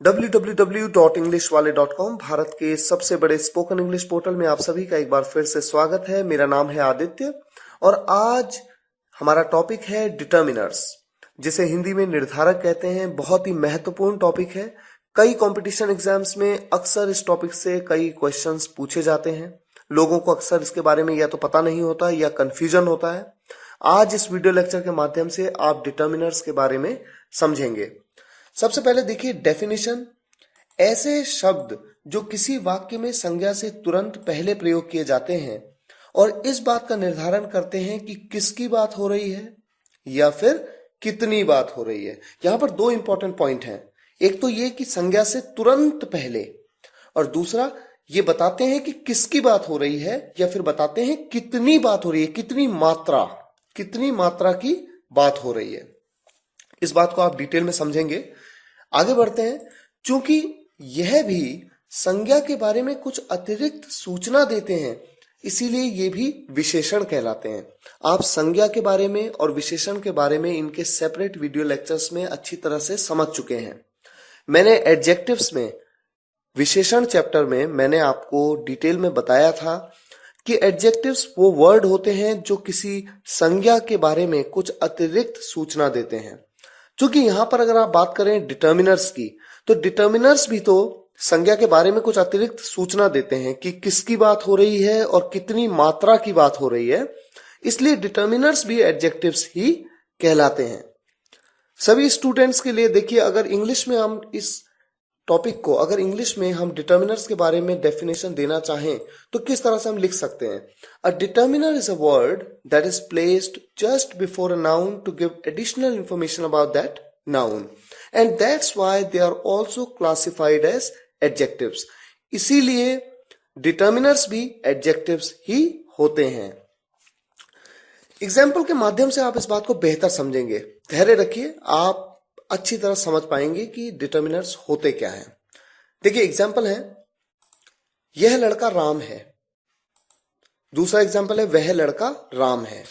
www.englishwale.com Bharat के सबसे बड़े स्पोकन इंग्लिश पोर्टल में आप सभी का एक बार फिर से स्वागत है। मेरा नाम है आदित्य और आज हमारा टॉपिक है डिटर्मिनर्स, जिसे हिंदी में निर्धारक कहते हैं। बहुत ही महत्वपूर्ण टॉपिक है। कई कंपटीशन एग्जाम्स में अक्सर इस टॉपिक से कई क्वेश्चंस पूछे जाते हैं। लोगों को अक्सर इसके बारे में या तो पता नहीं होता या कंफ्यूजन होता है। आज इस वीडियो लेक्चर के माध्यम से आप डिटर्मिनर्स के बारे में समझेंगे। सबसे पहले देखिए डेफिनेशन। ऐसे शब्द जो किसी वाक्य में संज्ञा से तुरंत पहले प्रयोग किए जाते हैं और इस बात का निर्धारण करते हैं कि किसकी बात हो रही है या फिर कितनी बात हो रही है। यहां पर दो इंपॉर्टेंट पॉइंट हैं। एक तो ये कि संज्ञा से तुरंत पहले, और दूसरा ये बताते हैं कि किसकी बात हो रही है या फिर बताते हैं कितनी बात हो रही है, कितनी मात्रा की बात हो रही है। इस बात को आप डिटेल में समझेंगे। आगे बढ़ते हैं। चूंकि यह भी संज्ञा के बारे में कुछ अतिरिक्त सूचना देते हैं, इसीलिए ये भी विशेषण कहलाते हैं। आप संज्ञा के बारे में और विशेषण के बारे में इनके सेपरेट वीडियो लेक्चर्स में अच्छी तरह से समझ चुके हैं। मैंने एडजेक्टिव्स में, विशेषण चैप्टर में मैंने आपको डिटेल में बताया था कि एडजेक्टिव्स वो वर्ड होते हैं जो किसी संज्ञा के बारे में कुछ अतिरिक्त सूचना देते हैं। क्योंकि यहां पर अगर आप बात करें डिटर्मिनर्स की, तो डिटर्मिनर्स भी तो संज्ञा के बारे में कुछ अतिरिक्त सूचना देते हैं कि किसकी बात हो रही है और कितनी मात्रा की बात हो रही है। इसलिए डिटर्मिनर्स भी एडजेक्टिव्स ही कहलाते हैं। सभी स्टूडेंट्स के लिए देखिए, अगर इंग्लिश में हम इस टॉपिक को, अगर इंग्लिश में हम डिटर्मिनर्स के बारे में डेफिनेशन देना चाहें तो किस तरह से हम लिख सकते हैं। A determiner is a word that is placed just before a noun to give additional information about that noun, and that's why they are also classified as adjectives. इसीलिए डिटर्मिनर्स भी एडजेक्टिव्स ही होते हैं। एग्जाम्पल के माध्यम से आप इस बात को बेहतर समझेंगे। धैर्य रखिए, आप अच्छी तरह समझ पाएंगे कि डिटर्मिनर्स होते क्या हैं। देखिए एग्जाम्पल है, यह लड़का राम है। दूसरा एग्जाम्पल है, वह लड़का राम है।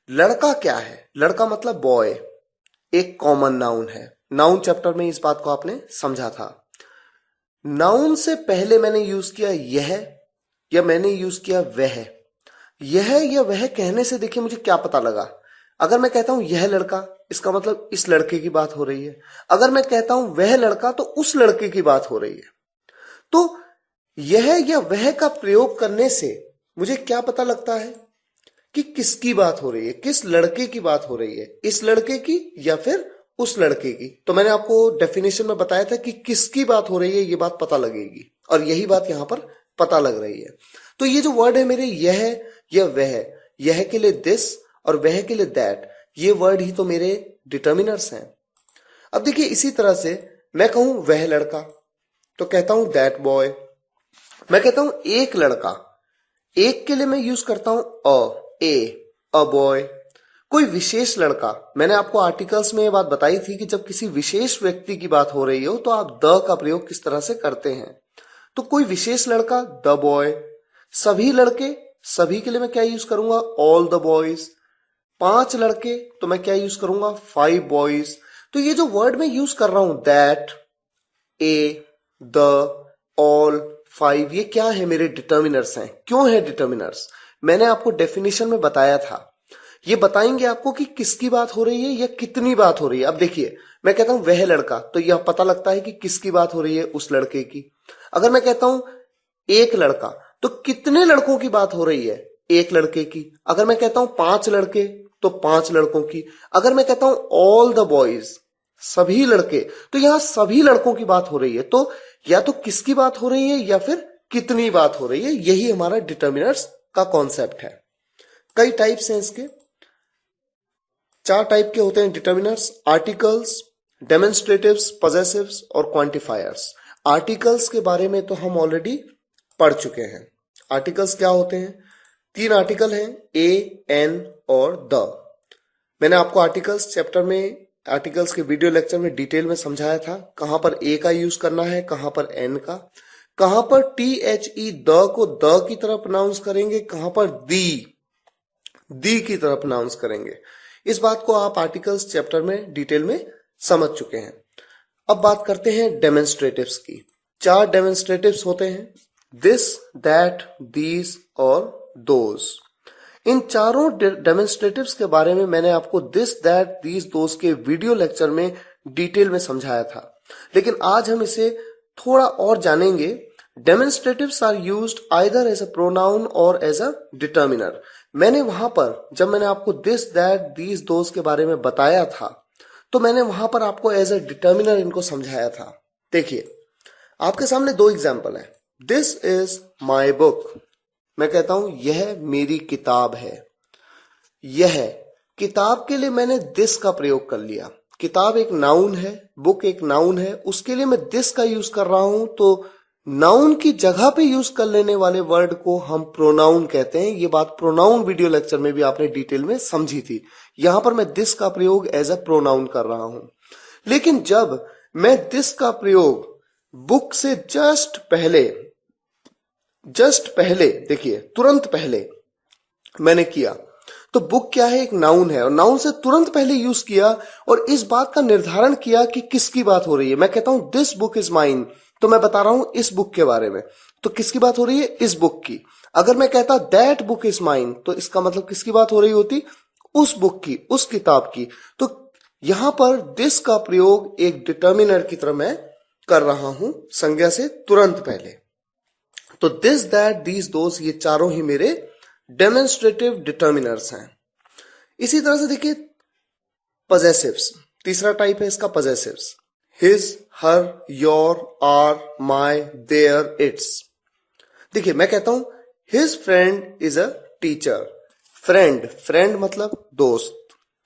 लड़का क्या है? लड़का मतलब बॉय, एक कॉमन नाउन है। नाउन चैप्टर में इस बात को आपने समझा था। नाउन से पहले मैंने यूज किया यह या मैंने यूज किया वह। यह या वह कहने से देखिए मुझे क्या पता लगा। अगर मैं कहता हूं यह लड़का, इसका मतलब इस लड़के की बात हो रही है। अगर मैं कहता हूं वह लड़का, तो उस लड़के की बात हो रही है। तो यह या वह का प्रयोग करने से मुझे क्या पता लगता है कि किसकी बात हो रही है, किस लड़के की बात हो रही है, इस लड़के की या फिर उस लड़के की। तो मैंने आपको डेफिनेशन में बताया था कि किसकी बात हो रही है ये बात पता लगेगी, और यही बात यहां पर पता लग रही है। तो ये जो वर्ड है मेरे, यह या वह, यह के लिए दिस और वह के लिए दैट, ये वर्ड ही तो मेरे डिटर्मिनर्स हैं। अब देखिए इसी तरह से मैं कहूं वह लड़का तो कहता हूं दैट बॉय। मैं कहता हूं एक लड़का, एक के लिए मैं यूज करता हूं अ बॉय। कोई विशेष लड़का, मैंने आपको आर्टिकल्स में ये बात बताई थी कि जब किसी विशेष व्यक्ति की बात हो रही हो तो आप द का प्रयोग किस तरह से करते हैं। तो कोई विशेष लड़का द बॉय। सभी लड़के, सभी के लिए मैं क्या यूज करूंगा? All the boys. 5 लड़के तो मैं क्या यूज करूंगा? 5 बॉयज। तो ये जो वर्ड मैं यूज कर रहा हूं दैट, द, ऑल, 5, ये क्या है? मेरे डिटर्मिनर्स हैं। क्यों है डिटर्मिनर्स? मैंने आपको डेफिनेशन में बताया था। ये बताएंगे आपको कि किसकी बात हो रही है या कितनी बात हो रही है। अब देखिए, मैं कहता हूं वह लड़का, तो यह पता लगता है कि किसकी बात हो रही है, उस लड़के की। अगर मैं कहता हूं एक लड़का, तो कितने लड़कों की बात हो रही है? एक लड़के की। अगर मैं कहता हूं 5 लड़के, तो 5 लड़कों की। अगर मैं कहता हूं ऑल द बॉयज, सभी लड़के, तो यहां सभी लड़कों की बात हो रही है। तो या तो किसकी बात हो रही है या फिर कितनी बात हो रही है। यही हमारा डिटर्मिनर्स का कॉन्सेप्ट है। कई टाइप्स हैं इसके, 4 टाइप के होते हैं डिटर्मिनर्स: आर्टिकल्स, डेमोन्स्ट्रेटिव्स, पजेसिव्स और क्वांटिफायर्स। आर्टिकल्स के बारे में तो हम ऑलरेडी पढ़ चुके हैं। आर्टिकल्स क्या होते हैं? 3 आर्टिकल हैं, ए, एन और द। मैंने आपको आर्टिकल्स चैप्टर में, आर्टिकल्स के वीडियो लेक्चर में डिटेल में समझाया था कहां पर ए का यूज करना है, कहां पर एन का, कहां पर THE द को द की तरह प्रोनाउंस करेंगे, कहां पर दी की तरह प्रोनाउंस करेंगे। इस बात को आप आर्टिकल्स चैप्टर में डिटेल में समझ चुके हैं। अब बात करते हैं डेमोन्स्ट्रेटिव्स की। 4 डेमोन्स्ट्रेटिव्स होते हैं, दिस, दैट, दीज और दोज। इन चारों डेमोन्स्ट्रेटिव्स के बारे में मैंने आपको दिस, दैट, दीज, दोज के वीडियो लेक्चर में डिटेल में समझाया था, लेकिन आज हम इसे थोड़ा और जानेंगे। Demonstratives are used either as a pronoun or as a determiner. मैंने वहां पर जब मैंने आपको दिस, दैट, दीज, दोज के बारे में बताया था तो मैंने वहां पर आपको एज अ डिटर्मिनर इनको समझाया था। देखिए, आपके सामने 2 एग्जाम्पल है। दिस इज माई बुक, मैं कहता हूं यह मेरी किताब है। यह किताब के लिए मैंने दिस का प्रयोग कर लिया। किताब एक नाउन है, बुक एक नाउन है, उसके लिए मैं दिस का यूज कर रहा हूं, तो नाउन की जगह पे यूज कर लेने वाले वर्ड को हम प्रोनाउन कहते हैं। ये बात प्रोनाउन वीडियो लेक्चर में भी आपने डिटेल में समझी थी। यहां पर मैं दिस का प्रयोग एज अ प्रोनाउन कर रहा हूं। लेकिन जब मैं दिस का प्रयोग बुक से जस्ट पहले देखिए, तुरंत पहले मैंने किया, तो बुक क्या है, एक नाउन है, और नाउन से तुरंत पहले यूज किया और इस बात का निर्धारण किया कि किसकी बात हो रही है। मैं कहता हूं दिस बुक इज माइन, तो मैं बता रहा हूं इस बुक के बारे में, तो किसकी बात हो रही है, इस बुक की। अगर मैं कहता दैट बुक इज माइन, तो इसका मतलब किसकी बात हो रही होती, उस बुक की, उस किताब की। तो यहां पर दिस का प्रयोग एक डिटर्मिनर की तरह मैं कर रहा हूं, संज्ञा से तुरंत पहले। तो दिस, दैट, दीज, दोज, ये चारों ही मेरे डेमोन्स्ट्रेटिव डिटर्मिनर्स हैं। इसी तरह से देखिए पजेसिव्स, तीसरा टाइप है इसका possessives. His, her, your, our, my, their, its. देखिए, मैं कहता हूं his friend is a teacher. Friend मतलब दोस्त।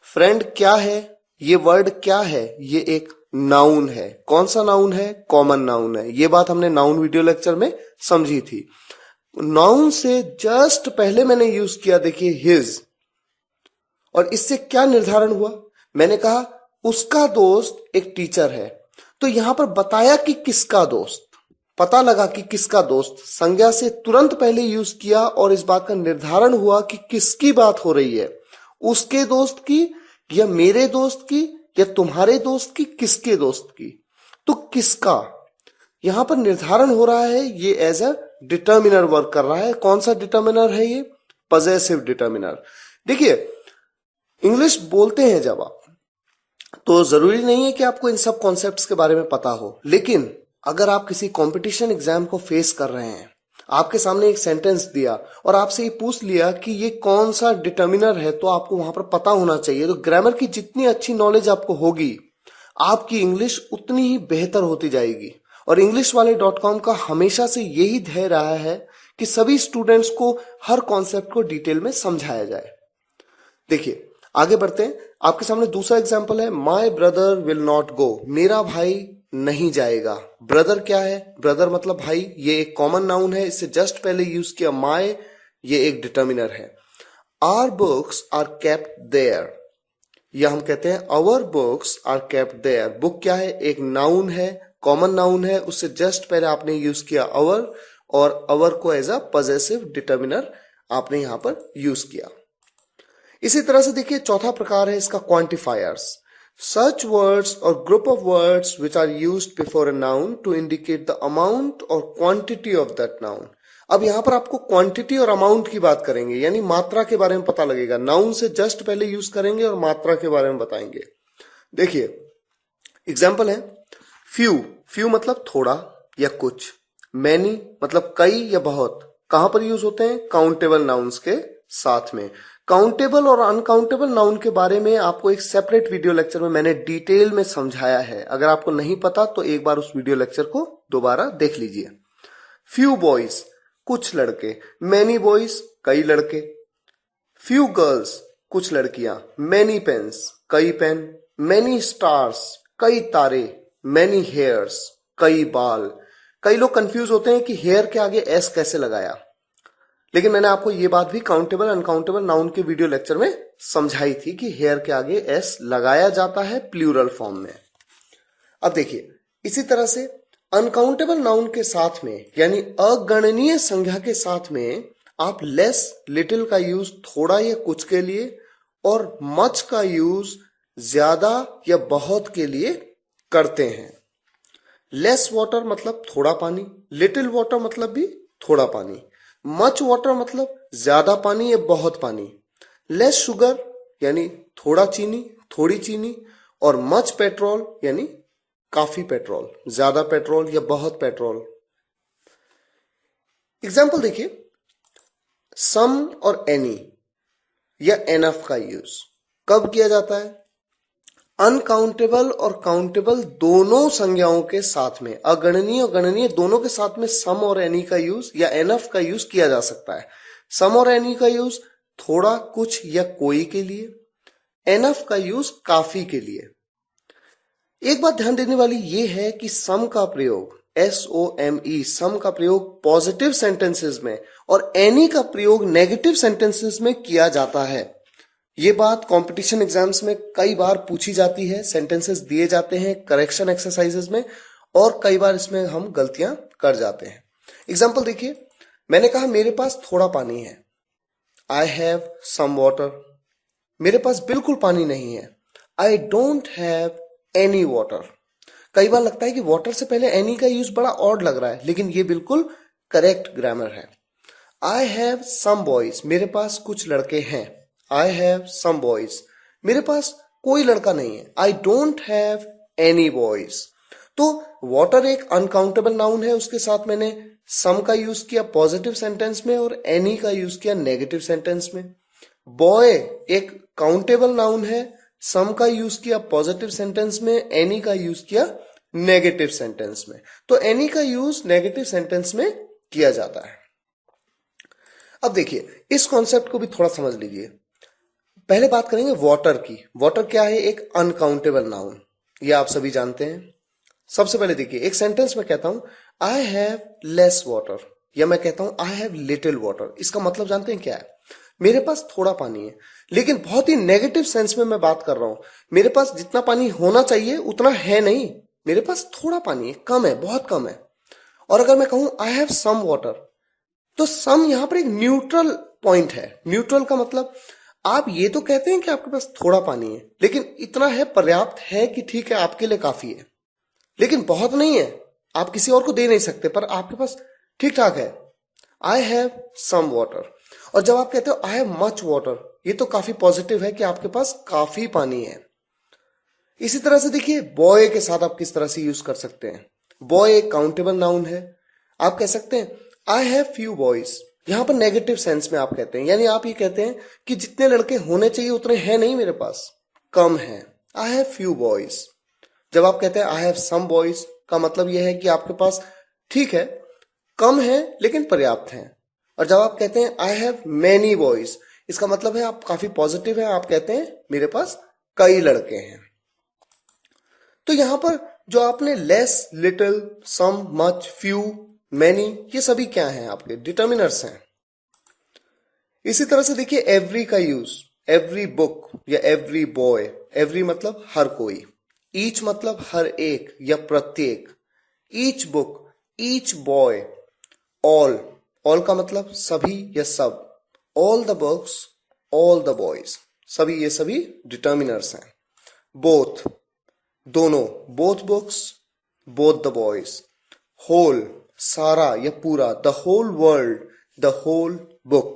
फ्रेंड क्या है, ये वर्ड क्या है, ये एक नाउन है। कौन सा नाउन है, कॉमन नाउन है। ये बात हमने नाउन वीडियो लेक्चर में समझी थी। नाउन से जस्ट पहले मैंने यूज किया, देखिए हिज, और इससे क्या निर्धारण हुआ, मैंने कहा उसका दोस्त एक टीचर है। तो यहां पर बताया कि किसका दोस्त, पता लगा कि किसका दोस्त, संज्ञा से तुरंत पहले यूज किया और इस बात का निर्धारण हुआ कि किसकी बात हो रही है, उसके दोस्त की या मेरे दोस्त की या तुम्हारे दोस्त की, किसके दोस्त की। तो किसका यहां पर निर्धारण हो रहा है, ये एज अ डिटर्मिनर वर्क कर रहा है। कौन सा डिटर्मिनर है ये, पजेसिव डिटर्मिनर। देखिए, इंग्लिश बोलते हैं जब आप, तो जरूरी नहीं है कि आपको इन सब कॉन्सेप्ट्स के बारे में पता हो, लेकिन अगर आप किसी कंपटीशन एग्जाम को फेस कर रहे हैं, आपके सामने एक सेंटेंस दिया और आपसे ये पूछ लिया कि ये कौन सा डिटर्मिनर है, तो आपको वहां पर पता होना चाहिए। तो ग्रामर की जितनी अच्छी नॉलेज आपको होगी, आपकी इंग्लिश उतनी ही बेहतर होती जाएगी। और इंग्लिश वाले .com का हमेशा से यही ध्येय रहा है कि सभी स्टूडेंट्स को हर कॉन्सेप्ट को डिटेल में समझाया जाए। देखिए, आगे बढ़ते हैं। आपके सामने दूसरा एग्जाम्पल है, my brother will not go, मेरा भाई नहीं जाएगा। ब्रदर क्या है, ब्रदर मतलब भाई, ये एक कॉमन नाउन है, इससे जस्ट पहले यूज किया माई, ये एक डिटर्मिनर है। Our books are kept there, या हम कहते हैं our books are kept there. Book क्या है, एक नाउन है, कॉमन नाउन है, उससे जस्ट पहले आपने यूज किया आवर, और आवर को एज अ पजेसिव डिटर्मिनर आपने यहां पर यूज किया। इसी तरह से देखिए, चौथा प्रकार है इसका क्वांटिफायर्स। सच वर्ड्स और group of words which are used before a noun to indicate the amount और क्वांटिटी ऑफ दैट नाउन। अब यहां पर आपको क्वांटिटी और अमाउंट की बात करेंगे, यानी मात्रा के बारे में पता लगेगा। नाउन से जस्ट पहले यूज करेंगे और मात्रा के बारे में बताएंगे। देखिए, एग्जाम्पल है, फ्यू मतलब थोड़ा या कुछ। मैनी मतलब कई या बहुत। कहां पर यूज होते हैं, काउंटेबल नाउन्स के साथ में। काउंटेबल और अनकाउंटेबल नाउन के बारे में आपको एक सेपरेट वीडियो लेक्चर में मैंने डिटेल में समझाया है। अगर आपको नहीं पता तो एक बार उस वीडियो लेक्चर को दोबारा देख लीजिए। फ्यू बॉयज, कुछ लड़के। मैनी बॉयज, कई लड़के। फ्यू गर्ल्स, कुछ लड़कियां। मैनी पेन्स, कई पेन। मैनी स्टार्स, कई तारे। मैनी हेयर्स, कई बाल। कई लोग कंफ्यूज होते हैं कि हेयर के आगे एस कैसे लगाया, लेकिन मैंने आपको ये बात भी काउंटेबल अनकाउंटेबल नाउन के वीडियो लेक्चर में समझाई थी कि हेयर के आगे एस लगाया जाता है प्लूरल फॉर्म में। अब देखिए, इसी तरह से अनकाउंटेबल नाउन के साथ में, यानी अगणनीय संज्ञा के साथ में, आप लेस, लिटिल का यूज थोड़ा या कुछ के लिए, और मच का यूज ज्यादा या बहुत के लिए करते हैं। लेस वाटर मतलब थोड़ा पानी, लिटिल वाटर मतलब भी थोड़ा पानी, मच वाटर मतलब ज्यादा पानी या बहुत पानी, लेस शुगर यानी थोड़ा चीनी, थोड़ी चीनी, और मच पेट्रोल यानी काफी पेट्रोल, ज्यादा पेट्रोल या बहुत पेट्रोल। एग्जाम्पल देखिए, सम और एनी या एनफ का यूज कब किया जाता है? अनकाउंटेबल और काउंटेबल दोनों संज्ञाओं के साथ में, अगणनीय और गणनीय दोनों के साथ में सम और एनी का यूज या एनफ का यूज किया जा सकता है। सम और एनी का यूज थोड़ा, कुछ या कोई के लिए, एनफ का यूज काफी के लिए। एक बात ध्यान देने वाली यह है कि सम का प्रयोग SOME सम का प्रयोग पॉजिटिव सेंटेंसेस में और एनी का प्रयोग नेगेटिव सेंटेंसेस में किया जाता है। ये बात कंपटीशन एग्जाम्स में कई बार पूछी जाती है, सेंटेंसेस दिए जाते हैं करेक्शन एक्सरसाइजेस में, और कई बार इसमें हम गलतियां कर जाते हैं। एग्जाम्पल देखिए, मैंने कहा मेरे पास थोड़ा पानी है, आई हैव सम वाटर। मेरे पास बिल्कुल पानी नहीं है, I don't have any water. कई बार लगता है कि वाटर से पहले एनी का यूज बड़ा ऑड लग रहा है, लेकिन ये बिल्कुल करेक्ट ग्रामर है। आई हैव सम बॉयज, मेरे पास कुछ लड़के हैं, आई हैव सम बॉयज। मेरे पास कोई लड़का नहीं है, I don't have any boys. तो वाटर एक अनकाउंटेबल नाउन है, उसके साथ मैंने सम का यूज किया पॉजिटिव सेंटेंस में और एनी का यूज किया नेगेटिव सेंटेंस में। बॉय एक काउंटेबल नाउन है, सम का यूज किया पॉजिटिव सेंटेंस में, एनी का यूज किया नेगेटिव सेंटेंस में। तो एनी का यूज नेगेटिव सेंटेंस में किया जाता है। अब देखिए, इस कॉन्सेप्ट को भी थोड़ा समझ लीजिए। पहले बात करेंगे वाटर की। वाटर क्या है? एक अनकाउंटेबल नाउन, ये आप सभी जानते हैं। सबसे पहले देखिए, एक सेंटेंस में कहता हूं आई हैव लेस वाटर, या मैं कहता हूं आई हैव लिटिल वाटर। इसका मतलब जानते हैं क्या है? मेरे पास थोड़ा पानी है, लेकिन बहुत ही नेगेटिव सेंस में मैं बात कर रहा हूं। मेरे पास जितना पानी होना चाहिए उतना है नहीं, मेरे पास थोड़ा पानी है, कम है, बहुत कम है। और अगर मैं कहूं आई हैव सम वाटर, तो सम यहां पर एक न्यूट्रल पॉइंट है। न्यूट्रल का मतलब आप ये तो कहते हैं कि आपके पास थोड़ा पानी है, लेकिन इतना है, पर्याप्त है कि ठीक है आपके लिए काफी है, लेकिन बहुत नहीं है, आप किसी और को दे नहीं सकते, पर आपके पास ठीक ठाक है। I have some water. और जब आप कहते हो आई हैव मच वाटर, ये तो काफी पॉजिटिव है कि आपके पास काफी पानी है। इसी तरह से देखिए, बॉय के साथ आप किस तरह से यूज कर सकते हैं। बॉय एक काउंटेबल नाउन है, आप कह सकते हैं आई हैव फ्यू बॉयज। यहां पर नेगेटिव सेंस में आप कहते हैं, यानी आप ये कहते हैं कि जितने लड़के होने चाहिए उतने हैं नहीं मेरे पास, कम है। I have few boys. जब आप कहते हैं आई हैव सम बॉयज, का मतलब यह है कि आपके पास ठीक है, कम है लेकिन पर्याप्त है। और जब आप कहते हैं आई हैव मैनी बॉयज, इसका मतलब है आप काफी पॉजिटिव है, आप कहते हैं मेरे पास कई लड़के हैं। तो यहां पर जो आपने लेस, लिटिल, सम, मच, फ्यू, मैनी, ये सभी क्या हैं? आपके डिटर्मिनर्स हैं। इसी तरह से देखिए, एवरी का यूज, एवरी बुक या एवरी बॉय। एवरी मतलब हर कोई, ईच मतलब हर एक या प्रत्येक, each book, each boy, all, all का मतलब सभी या सब, all the books, all the boys, सभी, ये सभी डिटर्मिनर्स हैं। बोथ दोनों, both books, both the boys. Whole सारा या पूरा, the whole world, the whole book.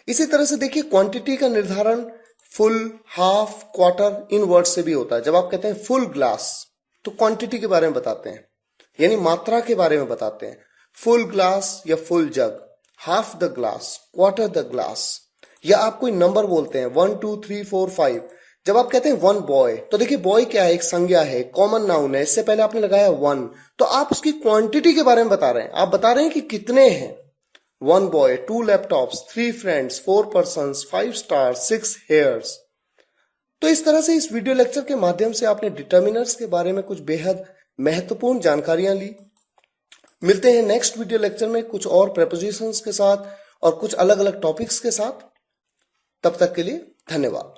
इसी तरह से देखिए, क्वांटिटी का निर्धारण फुल, हाफ, क्वार्टर, इन वर्ड से भी होता है। जब आप कहते हैं फुल ग्लास, तो क्वांटिटी के बारे में बताते हैं, यानी मात्रा के बारे में बताते हैं। फुल ग्लास या full jug, half the glass, quarter the glass. या आप कोई नंबर बोलते हैं 1 2 3 4 5, जब आप कहते हैं वन बॉय, तो देखिए बॉय क्या है? एक संज्ञा है, कॉमन नाउन है, इससे पहले आपने लगाया वन, तो आप उसकी क्वांटिटी के बारे में बता रहे हैं। आप बता रहे हैं कि कितने हैं। 1 boy, 2 laptops, 3 friends, 4 persons, 5 stars, 6 hairs. तो इस तरह से इस वीडियो लेक्चर के माध्यम से आपने डिटर्मिनर्स के बारे में कुछ बेहद महत्वपूर्ण जानकारियां ली। मिलते हैं नेक्स्ट वीडियो लेक्चर में कुछ और प्रेपोजिशंस के साथ और कुछ अलग अलग टॉपिक्स के साथ। तब तक के लिए धन्यवाद।